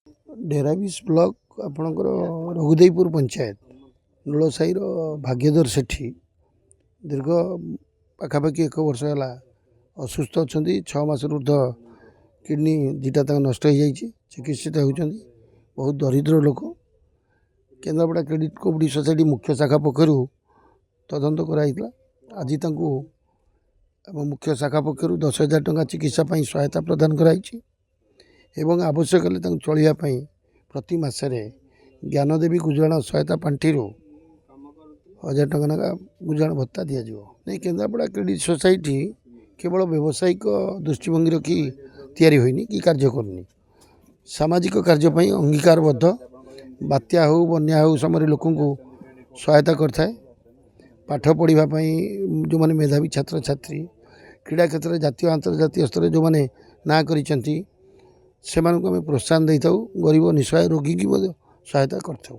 डेराविस block आपणकर रघुदेवपुर पंचायत नूलसाई भाग्यधर सेठी दीर्घ पाखापाखि 1 वर्ष है असुस्थ अच्छा 6 मास ऊर्ध किडनी दुटा नष्ट हो जाए चिकित्सित होती बहुत दरिद्र लोक केन्द्रापड़ा क्रेडिट कोऑपरेटिव सोसाइटी मुख्य शाखा पक्षर तदंत कराई आज मुख्य शाखा पक्षर 10,000 टंका चिकित्सा सहायता प्रदान कराई एवं आवश्यक हेल्ले चलवाई प्रति मसरे ज्ञानदेवी गुजराण सहायता पांठि 1,000 टंका नाका गुजराण भत्ता दि जाव नहीं। केन्द्रापड़ा क्रेडिट सोसाइटी केवल व्यावसायिक दृष्टिभंगी रखी तैयारी होइनी कि कार्य करनी सामाजिक कार्यपाई अंगीकारबद्ध बात्या हो बन्या हो समय लोक सहायता करता पाठ पढ़ाई जो मैंने मेधावी छात्र छात्री क्रीड़ा क्षेत्र में जातीय अंतर्जातीय स्तर जो मैंने ना करें प्रोत्साहन देता गरीब निस्सहाय रोगी की सहायता करता।